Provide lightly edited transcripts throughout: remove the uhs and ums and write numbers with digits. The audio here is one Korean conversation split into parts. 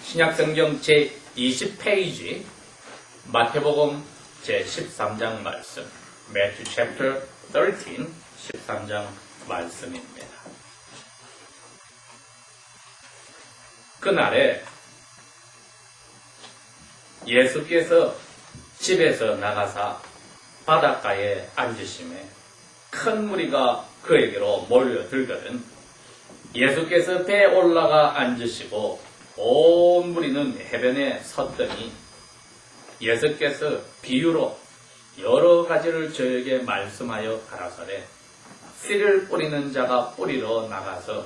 신약성경 제20페이지 마태복음 제13장 말씀, Matthew chapter 13, 13장 말씀입니다. 그날에 예수께서 집에서 나가사 바닷가에 앉으심에 큰 무리가 그에게로 몰려들거든 예수께서 배에 올라가 앉으시고 온 무리는 해변에 섰더니 예수께서 비유로 여러 가지를 저에게 말씀하여 가라사대 씨를 뿌리는 자가 뿌리러 나가서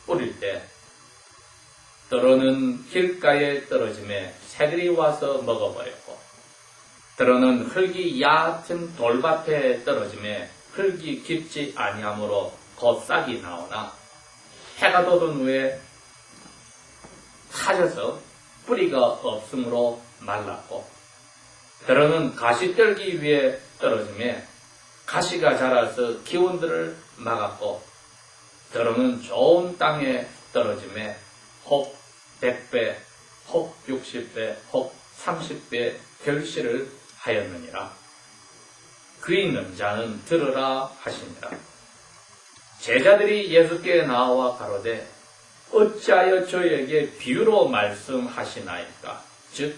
뿌릴 때 때로는 길가에 떨어짐에 새들이 와서 먹어버렸고 때로는 흙이 얕은 돌밭에 떨어짐에 흙이 깊지 아니하므로 곧 싹이 나오나 해가 돋은 후에 타져서 뿌리가 없으므로 말랐고 때로는 가시떨기 위에 떨어짐에 가시가 자라서 기운들을 막았고 때로는 좋은 땅에 떨어짐에 혹 100배, 혹 60배, 혹 30배 결실을 하였느니라. 그 있는 자는 들으라 하시니라. 제자들이 예수께 나와 가로되 어찌하여 저에게 비유로 말씀하시나이까? 즉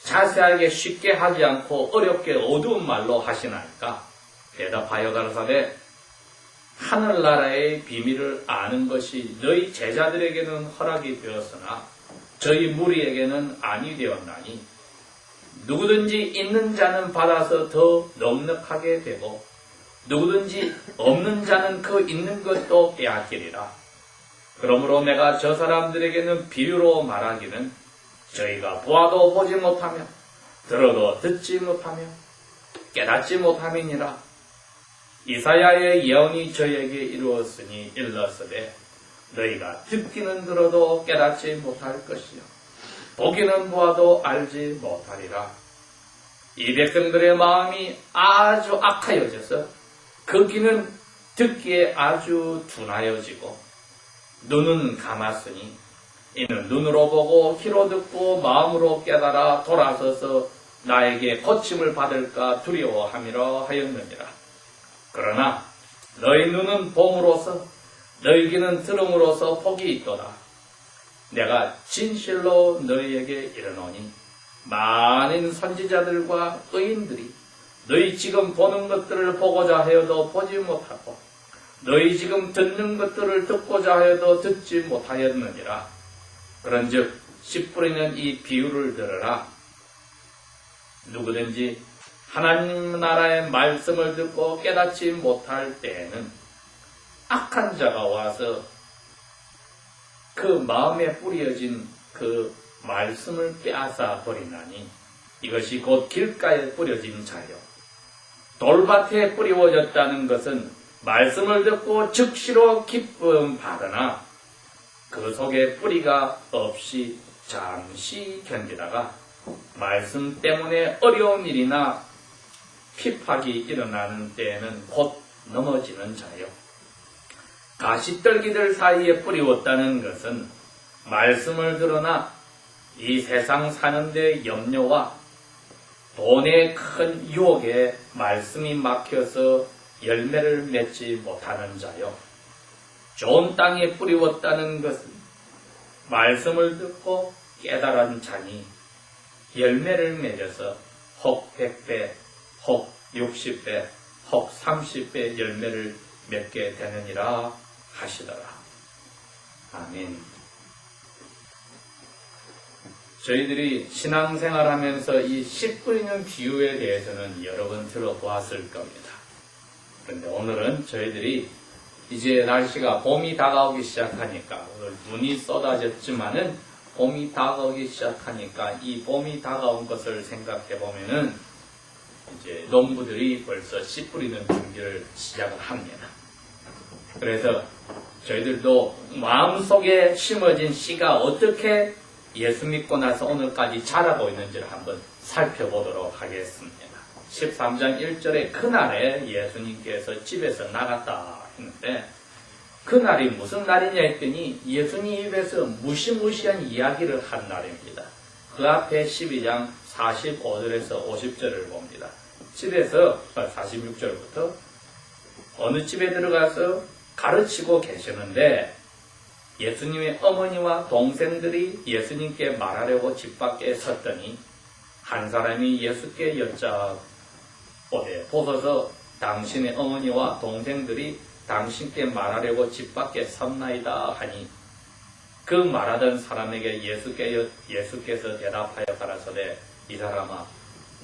자세하게 쉽게 하지 않고 어렵게 어두운 말로 하시나이까? 대답하여 가라사대 하늘나라의 비밀을 아는 것이 너희 제자들에게는 허락이 되었으나 저희 무리에게는 아니 되었나니 누구든지 있는 자는 받아서 더 넉넉하게 되고 누구든지 없는 자는 그 있는 것도 빼앗기리라. 그러므로 내가 저 사람들에게는 비유로 말하기는 저희가 보아도 보지 못하며 들어도 듣지 못하며 깨닫지 못함이니라. 이사야의 예언이 저에게 이루었으니 일렀으되 너희가 듣기는 들어도 깨닫지 못할 것이요 보기는 보아도 알지 못하리라. 이 백성들의 마음이 아주 악하여져서 그 귀는 듣기에 아주 둔하여지고 눈은 감았으니 이는 눈으로 보고 귀로 듣고 마음으로 깨달아 돌아서서 나에게 고침을 받을까 두려워함이라 하였느니라. 그러나 너희 눈은 봄으로서 너희 귀는 들음으로써 복이 있도다. 내가 진실로 너희에게 이르노니 많은 선지자들과 의인들이 너희 지금 보는 것들을 보고자 하여도 보지 못하고 너희 지금 듣는 것들을 듣고자 하여도 듣지 못하였느니라. 그런즉 씨 뿌리는 이 비유를 들으라. 누구든지 하나님 나라의 말씀을 듣고 깨닫지 못할 때에는 악한 자가 와서 그 마음에 뿌려진 그 말씀을 빼앗아 버리나니 이것이 곧 길가에 뿌려진 자요. 돌밭에 뿌리워졌다는 것은 말씀을 듣고 즉시로 기쁨 받으나 그 속에 뿌리가 없이 잠시 견디다가 말씀 때문에 어려운 일이나 핍박이 일어나는 때에는 곧 넘어지는 자요. 가시떨기들 사이에 뿌리웠다는 것은 말씀을 들으나 이 세상 사는데 염려와 돈의 큰 유혹에 말씀이 막혀서 열매를 맺지 못하는 자요. 좋은 땅에 뿌리웠다는 것은 말씀을 듣고 깨달은 자니 열매를 맺어서 혹 100배, 혹 60배, 혹 30배 열매를 맺게 되느니라 하시더라. 아멘. 저희들이 신앙생활하면서 이 씨 뿌리는 비유에 대해서는 여러 번 들어보았을 겁니다. 그런데 오늘은 저희들이 이제 날씨가 봄이 다가오기 시작하니까 오늘 눈이 쏟아졌지만은 봄이 다가오기 시작하니까 이 봄이 다가온 것을 생각해 보면은 이제 농부들이 벌써 씨 뿌리는 준비를 시작을 합니다. 그래서 저희들도 마음속에 심어진 씨가 어떻게 예수 믿고 나서 오늘까지 자라고 있는지를 한번 살펴보도록 하겠습니다. 13장 1절에 그날에 예수님께서 집에서 나갔다 했는데 그날이 무슨 날이냐 했더니 예수님 입에서 무시무시한 이야기를 한 날입니다. 그 앞에 12장 45절에서 50절을 봅니다. 집에서 46절부터 어느 집에 들어가서 가르치고 계시는데 예수님의 어머니와 동생들이 예수님께 말하려고 집 밖에 섰더니 한 사람이 예수께 여쭤보되 보소서 당신의 어머니와 동생들이 당신께 말하려고 집 밖에 섰나이다 하니 그 말하던 사람에게 예수께서 대답하여 가라사대 이 사람아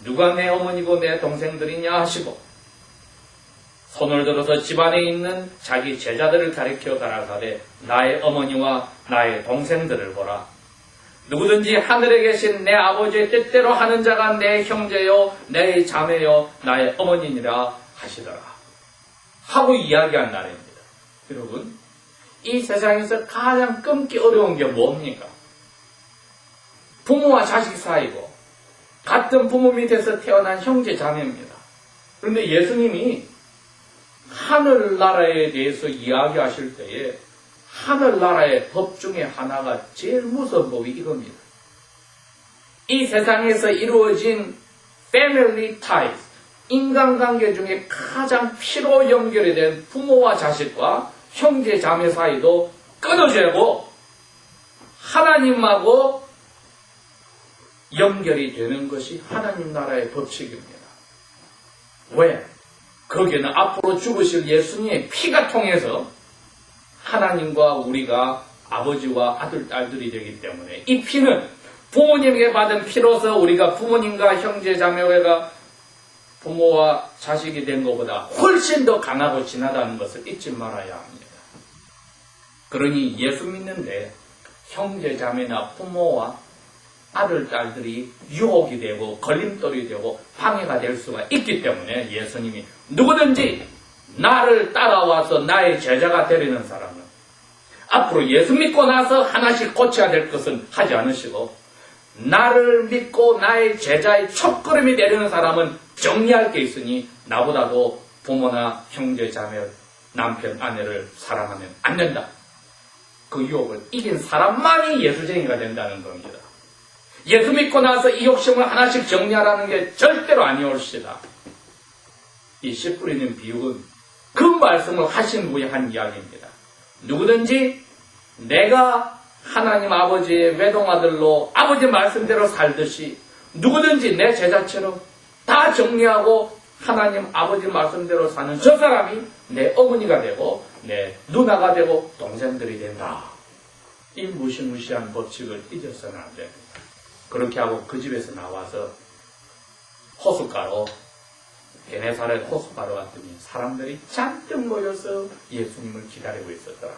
누가 내 어머니고 내 동생들이냐 하시고 손을 들어서 집안에 있는 자기 제자들을 가리켜 가라사대 나의 어머니와 나의 동생들을 보라. 누구든지 하늘에 계신 내 아버지의 뜻대로 하는 자가 내 형제요 내 자매요 나의 어머니니라 하시더라 하고 이야기한 날입니다. 여러분 이 세상에서 가장 끊기 어려운 게 뭡니까? 부모와 자식 사이고 같은 부모 밑에서 태어난 형제 자매입니다. 그런데 예수님이 하늘나라에 대해서 이야기하실 때에 하늘나라의 법 중에 하나가 제일 무서운 법이 이겁니다. 이 세상에서 이루어진 family ties, 인간관계 중에 가장 피로 연결이 된 부모와 자식과 형제 자매 사이도 끊어지고 하나님하고 연결이 되는 것이 하나님 나라의 법칙입니다. 왜? 거기에는 앞으로 죽으실 예수님의 피가 통해서 하나님과 우리가 아버지와 아들, 딸들이 되기 때문에 이 피는 부모님에게 받은 피로서 우리가 부모님과 형제 자매가 부모와 자식이 된 것보다 훨씬 더 강하고 진하다는 것을 잊지 말아야 합니다. 그러니 예수 믿는데 형제 자매나 부모와 아들, 딸들이 유혹이 되고 걸림돌이 되고 방해가 될 수가 있기 때문에 예수님이 누구든지 나를 따라와서 나의 제자가 되려는 사람은 앞으로 예수 믿고 나서 하나씩 고쳐야 될 것은 하지 않으시고 나를 믿고 나의 제자의 첫걸음이 되려는 사람은 정리할 게 있으니 나보다도 부모나 형제, 자매, 남편, 아내를 사랑하면 안 된다. 그 유혹을 이긴 사람만이 예수쟁이가 된다는 겁니다. 예수 믿고 나서 이 욕심을 하나씩 정리하라는 게 절대로 아니올시다. 이 씨 뿌리는 비유는 그 말씀을 하신 분이 한 이야기입니다. 누구든지 내가 하나님 아버지의 외동아들로 아버지 말씀대로 살듯이 누구든지 내 제자처럼 다 정리하고 하나님 아버지 말씀대로 사는 저 사람이 내 어머니가 되고 내 누나가 되고 동생들이 된다. 이 무시무시한 법칙을 잊어서는 안 됩니다. 그렇게 하고 그 집에서 나와서 호숫가로 게네사렛 호숫가로 갔더니 사람들이 잔뜩 모여서 예수님을 기다리고 있었더라.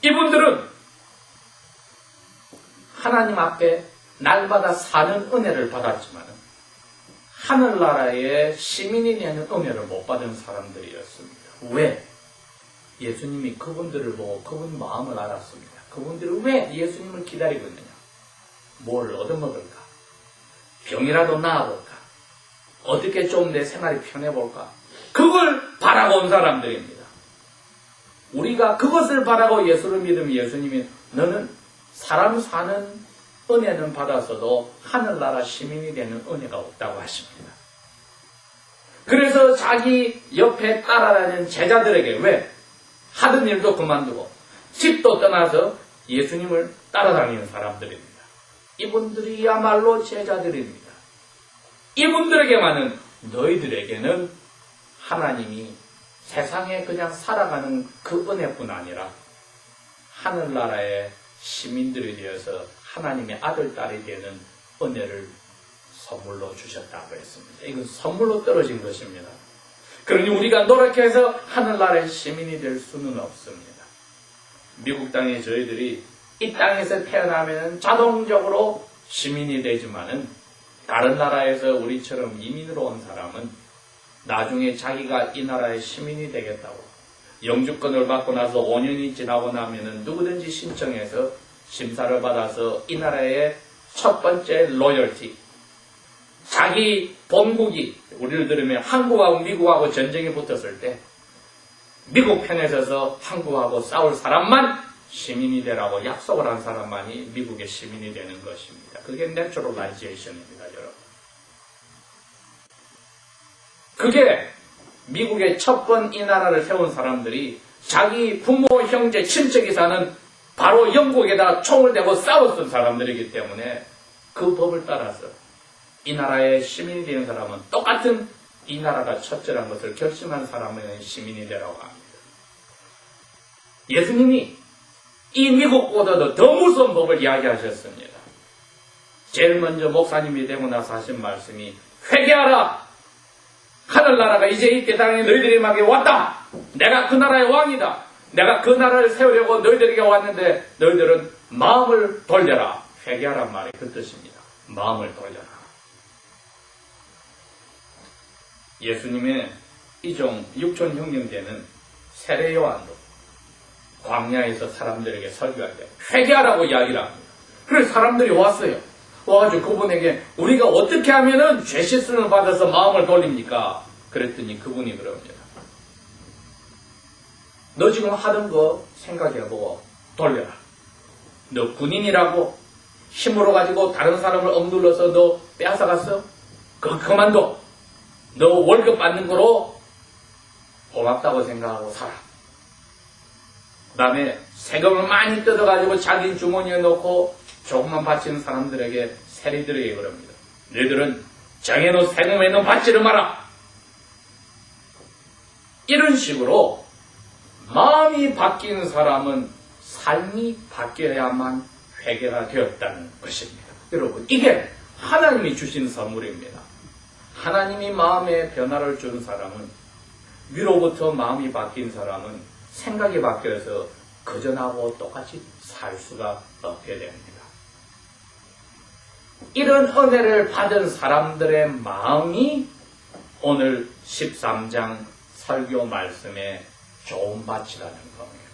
이분들은 하나님 앞에 날마다 사는 은혜를 받았지만 하늘나라의 시민이 되는 은혜를 못 받은 사람들이었습니다. 왜? 예수님이 그분들을 보고 그분 마음을 알았습니다. 그분들은 왜 예수님을 기다리고 있느냐? 뭘 얻어먹을까? 병이라도 나아볼까? 어떻게 좀 내 생활이 편해볼까? 그걸 바라고 온 사람들입니다. 우리가 그것을 바라고 예수를 믿으면 예수님이 너는 사람 사는 은혜는 받았어도 하늘나라 시민이 되는 은혜가 없다고 하십니다. 그래서 자기 옆에 따라다니는 제자들에게 왜? 하던 일도 그만두고 집도 떠나서 예수님을 따라다니는 사람들입니다. 이분들이야말로 제자들입니다. 이분들에게만은 너희들에게는 하나님이 세상에 그냥 살아가는 그 은혜뿐 아니라 하늘나라의 시민들이 되어서 하나님의 아들, 딸이 되는 은혜를 선물로 주셨다고 했습니다. 이건 선물로 떨어진 것입니다. 그러니 우리가 노력해서 하늘나라의 시민이 될 수는 없습니다. 미국 땅에 저희들이 이 땅에서 태어나면 자동적으로 시민이 되지만은 다른 나라에서 우리처럼 이민으로 온 사람은 나중에 자기가 이 나라의 시민이 되겠다고 영주권을 받고 나서 5년이 지나고 나면은 누구든지 신청해서 심사를 받아서 이 나라의 첫 번째 로열티, 자기 본국이 우리를 들으면 한국하고 미국하고 전쟁이 붙었을 때 미국 편에 서서 한국하고 싸울 사람만 시민이 되라고 약속을 한 사람만이 미국의 시민이 되는 것입니다. 그게 내추럴라이제이션입니다, 여러분. 그게 미국의 첫 번 이 나라를 세운 사람들이 자기 부모, 형제, 친척이 사는 바로 영국에다 총을 대고 싸웠던 사람들이기 때문에 그 법을 따라서 이 나라의 시민이 되는 사람은 똑같은 이 나라가 첫째란 것을 결심한 사람의 시민이 되라고 합니다. 예수님이 이 미국보다도 더 무서운 법을 이야기하셨습니다. 제일 먼저 목사님이 되고 나서 하신 말씀이 회개하라! 하늘나라가 이제 이 땅에 너희들에게 왔다! 내가 그 나라의 왕이다! 내가 그 나라를 세우려고 너희들에게 왔는데 너희들은 마음을 돌려라! 회개하란 말이 그 뜻입니다. 마음을 돌려라. 예수님의 이종 육촌 형님 되는 세례 요한도 광야에서 사람들에게 설교할 때 회개하라고 이야기를 합니다. 그래서 사람들이 왔어요. 와가지고 그분에게 우리가 어떻게 하면은 죄 씻음을 받아서 마음을 돌립니까? 그랬더니 그분이 그럽니다. 너 지금 하던 거 생각해보고 돌려라. 너 군인이라고 힘으로 가지고 다른 사람을 억눌러서 너 빼앗아갔어? 그거 그만둬. 너 월급 받는 거로 고맙다고 생각하고 살아. 그 다음에 세금을 많이 뜯어가지고 자기 주머니에 넣고 조금만 바치는 사람들에게 세리들에게 그럽니다. 너희들은 정해놓은 세금에는 받지를 마라. 이런 식으로 마음이 바뀌는 사람은 삶이 바뀌어야만 회개가 되었다는 것입니다. 여러분, 이게 하나님이 주신 선물입니다. 하나님이 마음의 변화를 주는 사람은, 위로부터 마음이 바뀐 사람은 생각이 바뀌어서 그전하고 똑같이 살 수가 없게 됩니다. 이런 은혜를 받은 사람들의 마음이 오늘 13장 설교 말씀의 좋은 밭이라는 겁니다.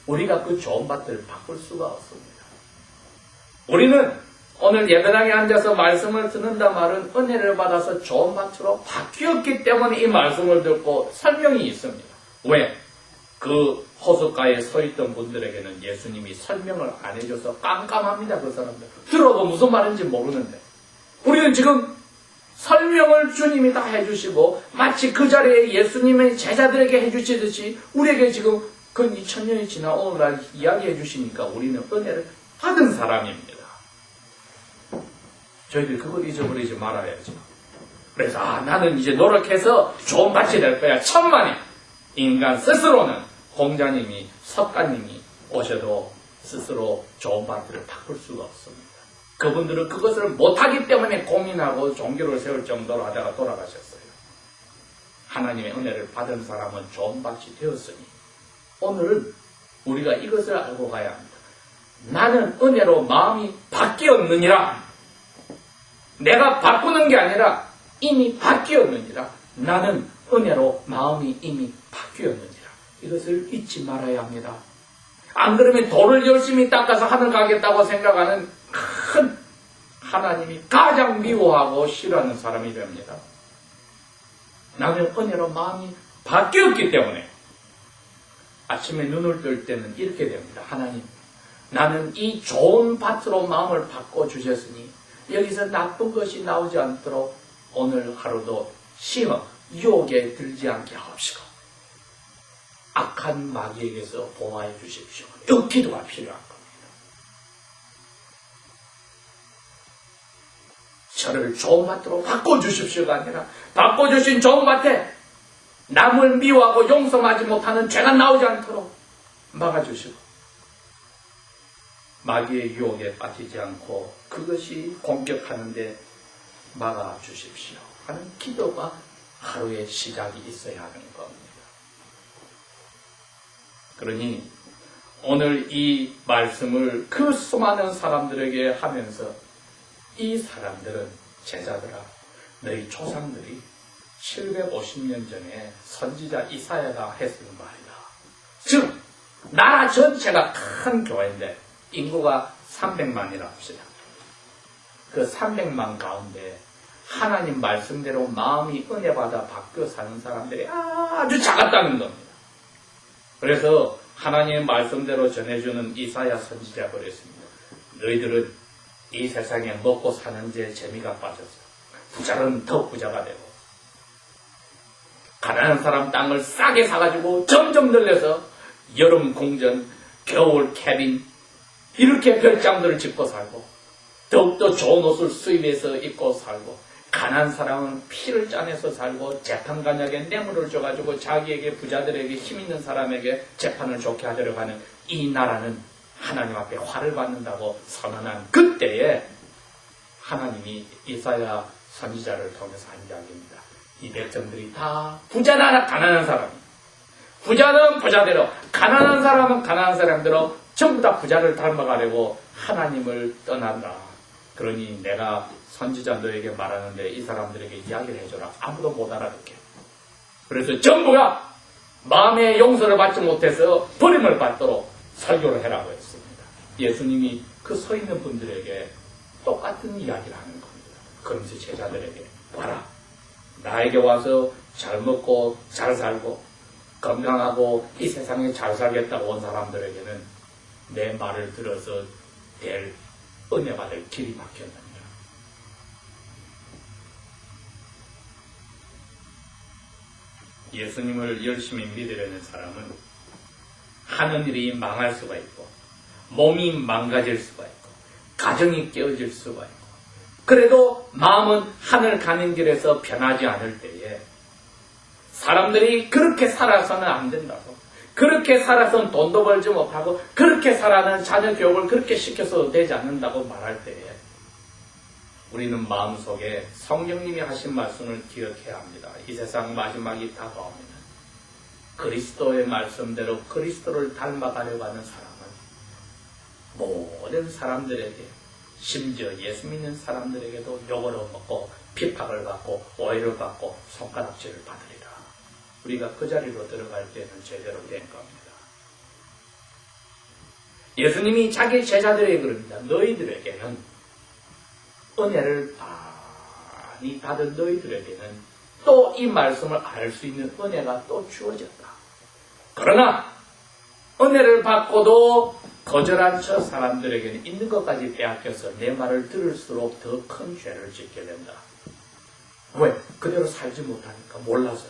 우리가 그 좋은 밭을 바꿀 수가 없습니다. 우리는 오늘 예배당에 앉아서 말씀을 듣는다 말은 은혜를 받아서 좋은 밭으로 바뀌었기 때문에 이 말씀을 듣고 설명이 있습니다. 왜? 그 호숫가에 서 있던 분들에게는 예수님이 설명을 안 해줘서 깜깜합니다. 그 사람들. 들어도 무슨 말인지 모르는데. 우리는 지금 설명을 주님이 다 해주시고 마치 그 자리에 예수님의 제자들에게 해주시듯이 우리에게 지금 그 2000년이 지나 오늘날 이야기해 주시니까 우리는 은혜를 받은 사람입니다. 저희들이 그걸 잊어버리지 말아야죠. 그래서 나는 이제 노력해서 좋은 밭이 될 거야. 천만에 인간 스스로는 공자님이 석가님이 오셔도 스스로 좋은 밭을 바꿀 수가 없습니다. 그분들은 그것을 못하기 때문에 고민하고 종교를 세울 정도로 하다가 돌아가셨어요. 하나님의 은혜를 받은 사람은 좋은 밭이 되었으니 오늘은 우리가 이것을 알고 가야 합니다. 나는 은혜로 마음이 바뀌었느니라. 내가 바꾸는 게 아니라 이미 바뀌었느니라. 나는 은혜로 마음이 이미 바뀌었느니라. 이것을 잊지 말아야 합니다. 안 그러면 돌을 열심히 닦아서 하늘 가겠다고 생각하는 큰 하나님이 가장 미워하고 싫어하는 사람이 됩니다. 나는 은혜로 마음이 바뀌었기 때문에 아침에 눈을 뜰 때는 이렇게 됩니다. 하나님, 나는 이 좋은 밭으로 마음을 바꿔주셨으니 여기서 나쁜 것이 나오지 않도록 오늘 하루도 시험, 유혹에 들지 않게 하옵시고 악한 마귀에게서 보호해 주십시오. 이 기도가 필요한 겁니다. 저를 좋은 밭으로 바꿔주십시오가 아니라 바꿔주신 좋은 밭에 남을 미워하고 용서하지 못하는 죄가 나오지 않도록 막아주시고 마귀의 유혹에 빠지지 않고 그것이 공격하는데 막아주십시오 하는 기도가 하루의 시작이 있어야 하는 겁니다. 그러니 오늘 이 말씀을 그 수많은 사람들에게 하면서 이 사람들은 제자들아, 너희 조상들이 750년 전에 선지자 이사야가 했을 말이다. 즉 나라 전체가 큰 교회인데 인구가 300만이라 합시다. 그 300만 가운데 하나님 말씀대로 마음이 은혜받아 바뀌어 사는 사람들이 아주 작았다는 겁니다. 그래서 하나님의 말씀대로 전해주는 이사야 선지자가 그랬습니다. 너희들은 이 세상에 먹고 사는 데 재미가 빠졌어. 부자는 더 부자가 되고 가난한 사람 땅을 싸게 사가지고 점점 늘려서 여름 궁전, 겨울 캐빈 이렇게 별장들을 짓고 살고 더욱더 좋은 옷을 수입해서 입고 살고 가난한 사람은 피를 짜내서 살고 재판관에게 뇌물을 줘가지고 자기에게 부자들에게 힘 있는 사람에게 재판을 좋게 하려고 하는 이 나라는 하나님 앞에 화를 받는다고 선언한 그때에 하나님이 이사야 선지자를 통해서 한 이야기입니다. 이 백성들이 다 부자나 가난한 사람이 부자는 부자대로 가난한 사람은 가난한 사람대로 전부 다 부자를 닮아가려고 하나님을 떠난다. 그러니 내가 선지자 너에게 말하는데 이 사람들에게 이야기를 해줘라. 아무도 못 알아듣게. 그래서 전부가 마음의 용서를 받지 못해서 버림을 받도록 설교를 해라고 했습니다. 예수님이 그 서 있는 분들에게 똑같은 이야기를 하는 겁니다. 그러면서 제자들에게 봐라. 나에게 와서 잘 먹고 잘 살고 건강하고 이 세상에 잘 살겠다고 온 사람들에게는 내 말을 들어서 될 은혜 받을 길이 막혔느니라. 예수님을 열심히 믿으려는 사람은 하는 일이 망할 수가 있고 몸이 망가질 수가 있고 가정이 깨어질 수가 있고 그래도 마음은 하늘 가는 길에서 변하지 않을 때에 사람들이 그렇게 살아서는 안 된다고 그렇게 살아서는 돈도 벌지 못하고 그렇게 살아는 자녀 교육을 그렇게 시켜서도 되지 않는다고 말할 때에 우리는 마음속에 성령님이 하신 말씀을 기억해야 합니다. 이 세상 마지막이 다가오면 그리스도의 말씀대로 그리스도를 닮아가려고 하는 사람은 모든 사람들에게 심지어 예수 믿는 사람들에게도 욕을 얻고 핍박을 받고 오해를 받고 손가락질을 받으리라. 우리가 그 자리로 들어갈 때는 제대로 된 겁니다. 예수님이 자기 제자들에게 그럽니다. 너희들에게는 은혜를 많이 받은 너희들에게는 또 이 말씀을 알 수 있는 은혜가 또 주어졌다. 그러나 은혜를 받고도 거절한 저 사람들에게는 있는 것까지 빼앗겨서 내 말을 들을수록 더 큰 죄를 짓게 된다. 왜? 그대로 살지 못하니까 몰라서.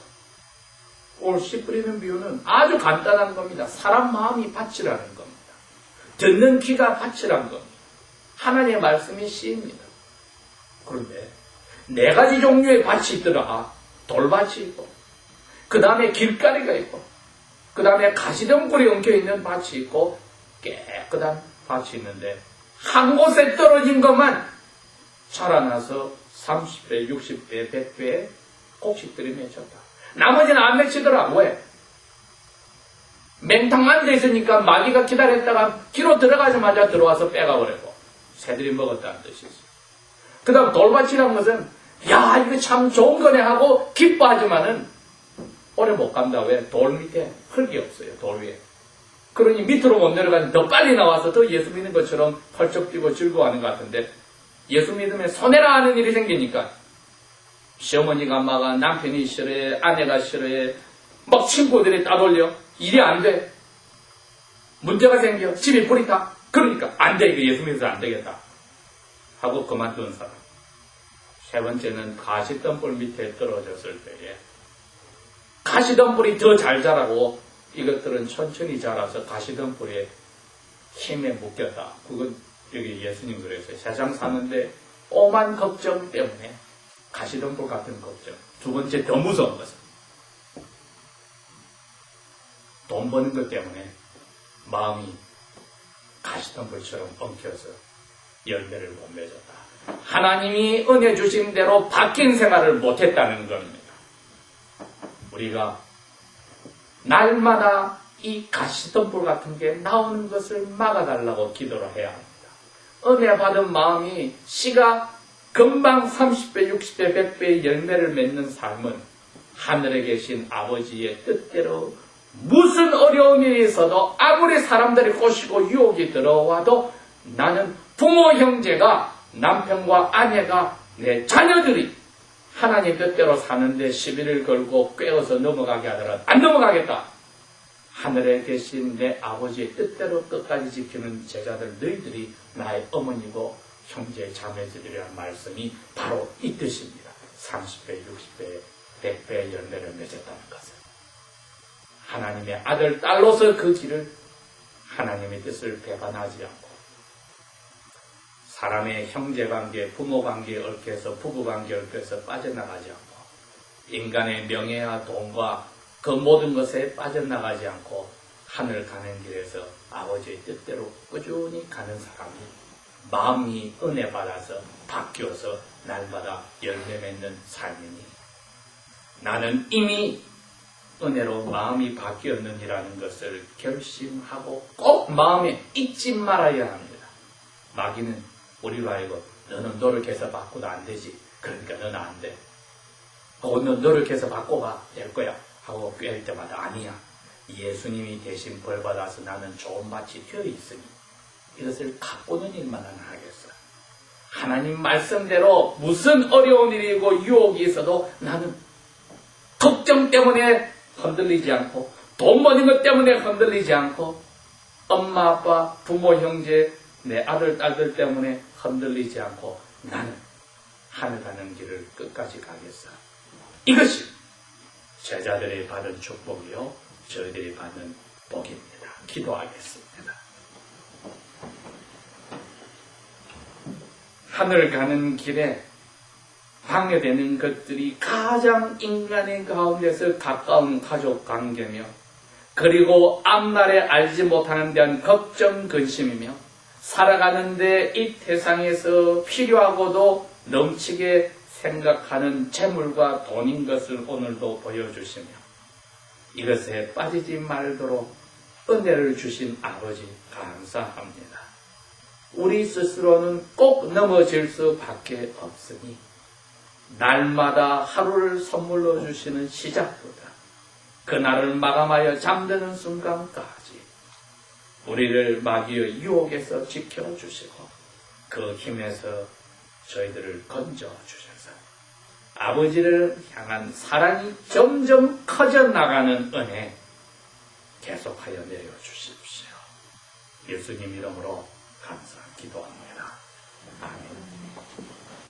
오늘 씨 뿌리는 비유는 아주 간단한 겁니다. 사람 마음이 밭이라는 겁니다. 듣는 귀가 밭이라는 겁니다. 하나님의 말씀이 씨입니다. 그런데 네 가지 종류의 밭이 있더라. 돌밭이 있고 그 다음에 길가리가 있고 그 다음에 가시덤불이 엉켜있는 밭이 있고 깨끗한 밭이 있는데 한 곳에 떨어진 것만 자라나서 30배, 60배, 100배의 곡식들이 맺혔다. 나머지는 안 맺히더라. 왜? 맹탕 앉아있으니까 마귀가 기다렸다가 귀로 들어가자마자 들어와서 빼가버리고 새들이 먹었다는 뜻이 있어요. 그 다음 돌밭이라는 것은 야 이거 참 좋은 거네 하고 기뻐하지만은 오래 못 간다. 왜? 돌 밑에 흙이 없어요. 돌 위에. 그러니 밑으로 못 내려가니 더 빨리 나와서 더 예수 믿는 것처럼 펄쩍 뛰고 즐거워하는 것 같은데 예수 믿으면 손해라 하는 일이 생기니까 시어머니가 막아 남편이 싫어해 아내가 싫어해 막 친구들이 따돌려 일이 안 돼. 문제가 생겨. 집이 불이 타. 그러니까 안 돼. 이거 예수 믿어서 안 되겠다. 하고 그만둔 사람. 세 번째는 가시덤불 밑에 떨어졌을 때에 가시덤불이 더 잘 자라고 이것들은 천천히 자라서 가시덤불에 힘에 묶였다. 그건 여기 예수님 그랬어요. 세상 사는데 오만 걱정 때문에 가시덤불 같은 걱정. 두 번째 더 무서운 것은 돈 버는 것 때문에 마음이 가시덤불처럼 엉켜서 열매를 못 맺었다. 하나님이 은혜 주신 대로 바뀐 생활을 못했다는 겁니다. 우리가 날마다 이 가시덤불 같은 게 나오는 것을 막아달라고 기도를 해야 합니다. 은혜 받은 마음이 씨가 금방 30배, 60배, 100배의 열매를 맺는 삶은 하늘에 계신 아버지의 뜻대로 무슨 어려운 일이 있어도 아무리 사람들이 꼬시고 유혹이 들어와도 나는 부모 형제가 남편과 아내가 내 자녀들이 하나님 뜻대로 사는데 시비를 걸고 꿰어서 넘어가게 하더라도 안 넘어가겠다 하늘에 계신 내 아버지의 뜻대로 끝까지 지키는 제자들 너희들이 나의 어머니고 형제 자매들이라는 말씀이 바로 이 뜻입니다. 30배, 60배, 100배 열매를 맺었다는 것은 하나님의 아들, 딸로서 그 길을 하나님의 뜻을 배반하지 않고 사람의 형제관계, 부모관계에 얽혀서 부부관계에 얽혀서 빠져나가지 않고 인간의 명예와 돈과 그 모든 것에 빠져나가지 않고 하늘 가는 길에서 아버지의 뜻대로 꾸준히 가는 사람이 마음이 은혜 받아서 바뀌어서 날마다 열매 맺는 삶이니 나는 이미 은혜로 마음이 바뀌었느니라는 것을 결심하고 꼭 마음에 잊지 말아야 합니다. 마귀는 우리로 알고 너는 노력해서 바꿔도 안 되지. 그러니까 너는 안 돼. 너는 노력해서 바꿔가 될 거야. 하고 꿰일 때마다 아니야. 예수님이 대신 벌받아서 나는 좋은 밭이 되어 있으니 이것을 가꾸는 일만 하겠어. 하나님 말씀대로 무슨 어려운 일이고 유혹이 있어도 나는 걱정 때문에 흔들리지 않고 돈 버는 것 때문에 흔들리지 않고 엄마 아빠 부모 형제 내 아들 딸들 때문에 흔들리지 않고 나는 하늘 가는 길을 끝까지 가겠어. 이것이 제자들이 받은 축복이요 저희들이 받는 복입니다. 기도하겠습니다. 하늘 가는 길에 방해되는 것들이 가장 인간의 가운데서 가까운 가족 관계며 그리고 앞날에 알지 못하는 데한 걱정 근심이며 살아가는데 이 세상에서 필요하고도 넘치게 생각하는 재물과 돈인 것을 오늘도 보여주시며 이것에 빠지지 말도록 은혜를 주신 아버지 감사합니다. 우리 스스로는 꼭 넘어질 수밖에 없으니 날마다 하루를 선물로 주시는 시작보다 그날을 마감하여 잠드는 순간까지 우리를 마귀의 유혹에서 지켜주시고 그 힘에서 저희들을 건져주셔서 아버지를 향한 사랑이 점점 커져 나가는 은혜 계속하여 내려주십시오. 예수님 이름으로 감사 기도합니다. 아멘.